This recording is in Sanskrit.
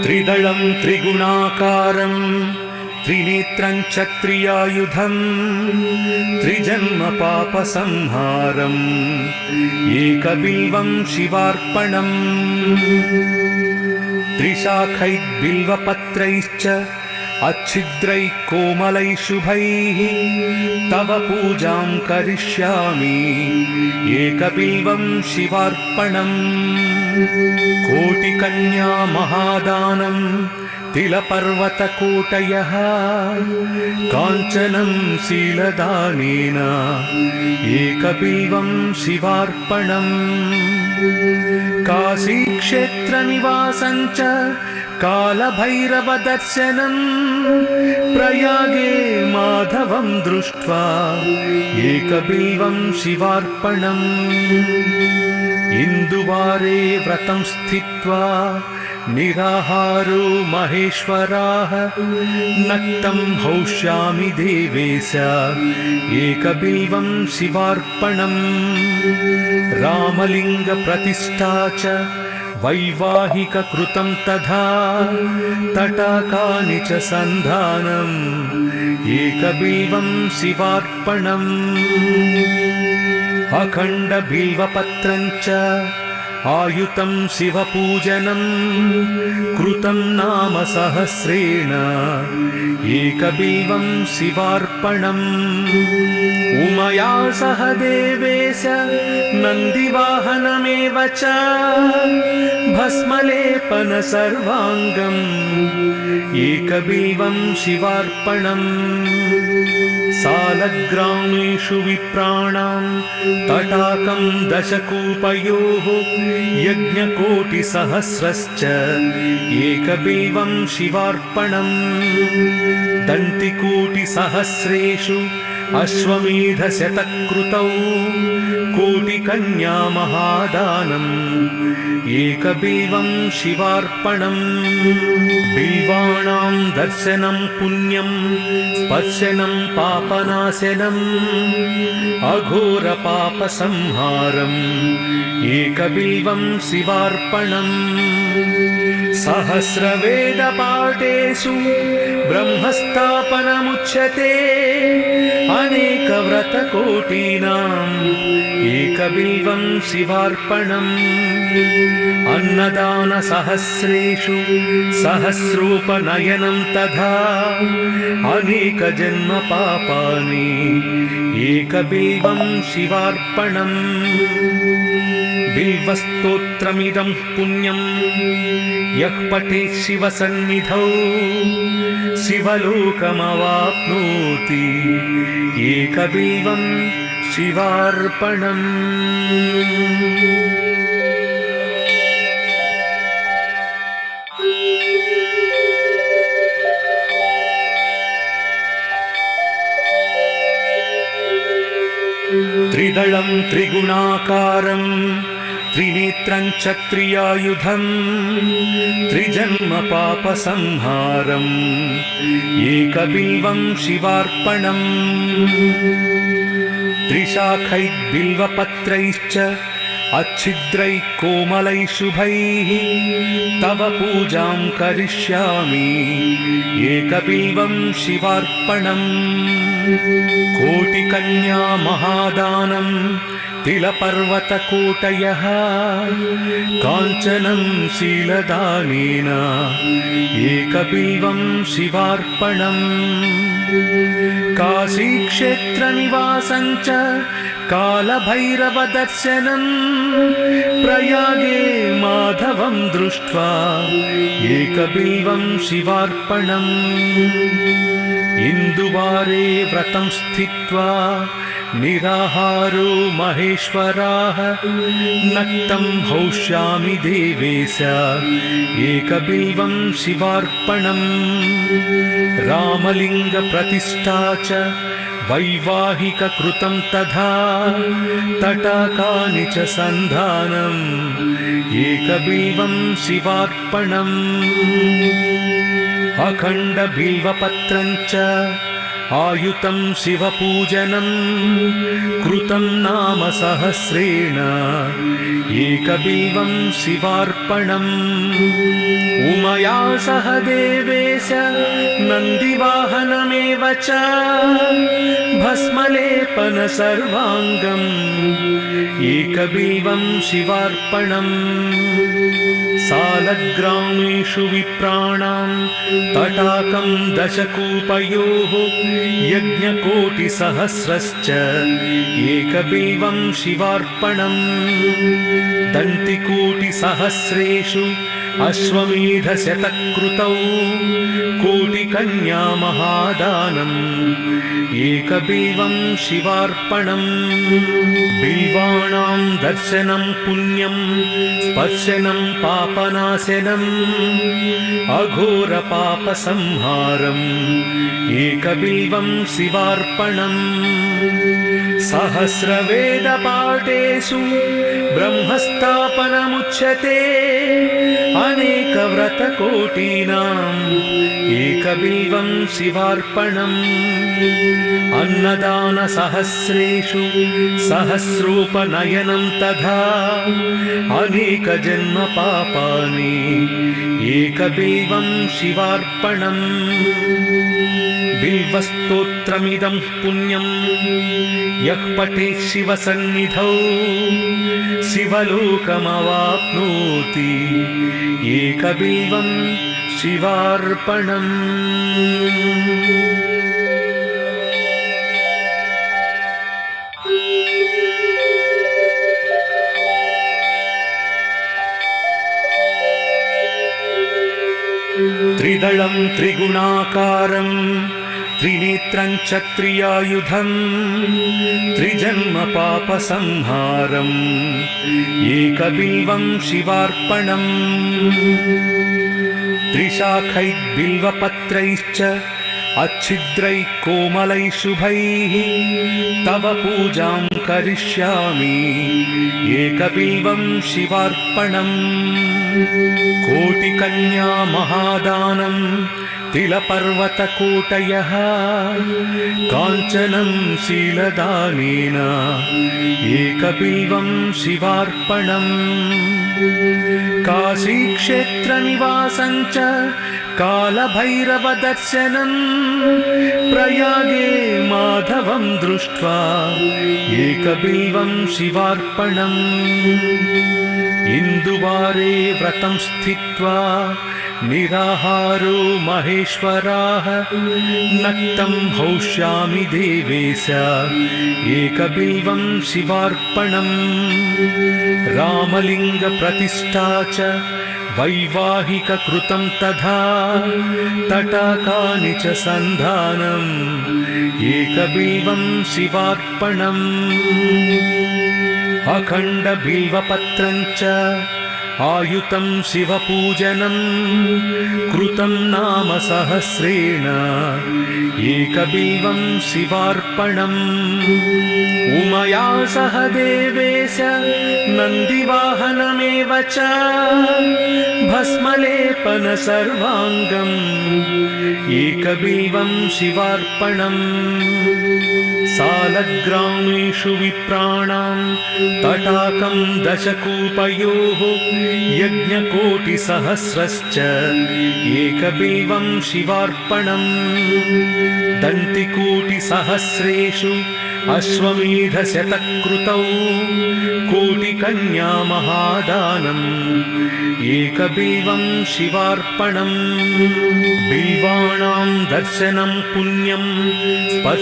त्रिदलं त्रिगुणाकारं त्रिनेत्रं च त्रियायुधं त्रिजन्म पापसंहारम् एकबिल्वं शिवार्पणम् त्रिशाखैर्बिल्वपत्रैश्च अच्छिद्रैः कोमलैः शुभैः तव पूजां करिष्यामि एकबिल्वं शिवार्पणम् कोटिकन्या महादानं तिलपर्वतकोटयः काञ्चनं शीलदानेन एकबिल्वं शिवार्पणम् काशीक्षेत्रनिवासं च कालभैरवदर्शनं प्रयागे माधवं दृष्ट्वा एकबिल्वं शिवार्पणम् इन्दुवारे व्रतं स्थित्वा निराहारो महेश्वराः नक्तं हौष्यामि देवेश एकबिल्वं शिवार्पणम् रामलिङ्गप्रतिष्ठा च वैवाहिककृतं तथा तटाकानि च सन्धानम् एकबिल्वं शिवार्पणम् अखण्डबिल्वपत्रं च आयुतं शिवपूजनं कृतं नाम सहस्रेण एकबिल्वं शिवार्पणम् उमया सह देवेश नन्दिवाहनमेव च भस्मलेपन सर्वाङ्गम् एकबिल्वं शिवार्पणम् सालग्रामेषु विप्राणां तटाकं दशकूपयोः यज्ञकोटिसहस्रश्च एकबिल्वं शिवार्पणम् दन्तिकोटिसहस्रेषु अश्वमेधशतकृतौ कोटिकन्या महादानम् एकबिल्वं शिवार्पणम् बिल्वाणां दर्शनं पुण्यं स्पर्शनं पापनाशनम् अघोरपापसंहारम् एकबिल्वं शिवार्पणम् सहस्रवेदपाठेषु ब्रह्मस्थापनमुच्यते अनेकव्रतकोटीनाम् एकबिल्वं शिवार्पणम् अन्नदानसहस्रेषु सहस्रोपनयनं तथा अनेकजन्मपापानि एकबिल्वं शिवार्पणम् बिल्वस्तोत्रमिदं पुण्यं यः पठेत् शिवसन्निधौ शिवलोकमवाप्नोति एकबिल्वं शिवार्पणम् त्रिदलं त्रिगुणाकारं त्रिनेत्रं च त्रियायुधं त्रिजन्म पापसंहारम् एकबिल्वं शिवार्पणम् त्रिशाखैर्बिल्वपत्रैश्च अच्छिद्रैः कोमलैः शुभैः तव पूजां करिष्यामि एकबिल्वं शिवार्पणम् कोटिकन्या महादानं तिलपर्वतकोटयः काञ्चनं शीलदानेन एकबिल्वं शिवार्पणम् काशीक्षेत्रनिवासं च कालभैरवदर्शनं प्रयागे माधवं दृष्ट्वा एकबिल्वं शिवार्पणम् इन्दुवारे व्रतं स्थित्वा निराहारो महेश्वराः नक्तं हौष्यामि देवेश एकबिल्वं शिवार्पणम् रामलिङ्गप्रतिष्ठा च वैवाहिककृतं तथा तटाकानि च सन्धानम् एकबिल्वं शिवार्पणम् अखण्डबिल्वपत्रं च आयुतं शिवपूजनं कृतं नाम सहस्रेण एकबिल्वं शिवार्पणम् उमया सह देवेश नन्दिवाहनमेव च भस्मलेपन सर्वाङ्गम् एकबिल्वं शिवार्पणम् सालग्रामेषु विप्राणां तटाकं दशकूपयोः यज्ञकोटिसहस्रश्च एकबिल्वं शिवार्पणम् दन्तिकोटिसहस्रेषु अश्वमेधशतकृतौ कोटिकन्या महादानम् एकबिल्वं शिवार्पणम् बिल्वाणां दर्शनं पुण्यं स्पर्शनं पापनाशनम् अघोरपापसंहारम् एकबिल्वं शिवार्पणम् सहस्रवेदपाठेषु ब्रह्मस्थापनमुच्यते अनेकव्रतकोटीनाम् एकबिल्वं शिवार्पणम् अन्नदानसहस्रेषु सहस्रोपनयनं तथा अनेकजन्मपापानि एकबिल्वं शिवार्पणम् बिल्वस्तोत्रमिदं पुण्यं यः पठेत् शिवसन्निधौ शिवलोकमवाप्नोति एकबिल्वं शिवार्पणम् त्रिदलं त्रिगुणाकारं त्रिनेत्रं च त्रियायुधं त्रिजन्मपापसंहारम् एकबिल्वं शिवार्पणम् त्रिशाखैर्बिल्वपत्रैश्च अच्छिद्रैः कोमलैः शुभैः तव पूजां करिष्यामि एकबिल्वं शिवार्पणम् कोटिकन्या महादानं तिलपर्वतकोटयः काञ्चनं शीलदानेन एकबिल्वं शिवार्पणम् काशीक्षेत्रनिवासं च कालभैरवदर्शनं प्रयागे माधवं दृष्ट्वा एकबिल्वं शिवार्पणम् इन्दुवारे व्रतं स्थित्वा निराहारो महेश्वराः नक्तं हौष्यामि देवेश एकबिल्वं शिवार्पणम् रामलिङ्गप्रतिष्ठा च वैवाहिककृतं तथा तटाकानि च सन्धानम् एकबिल्वं शिवार्पणम् अखण्डबिल्वपत्रं च आयुतं शिवपूजनं कृतं नाम सहस्रेण एकबिल्वं शिवार्पणम् उमया सह देवेश नन्दिवाहनमेव च भस्मलेपन सर्वाङ्गम् एकबिल्वं शिवार्पणम् सालग्रामेषु विप्राणां तटाकं दशकूपयोः यज्ञकोटिसहस्रश्च एकबिल्वं शिवार्पणम् दन्तिकोटिसहस्रेषु अश्वमेधशतकृतौ कोटिकन्या महादानम् एकबिल्वं शिवार्पणम् बिल्वाणां दर्शनं पुण्यं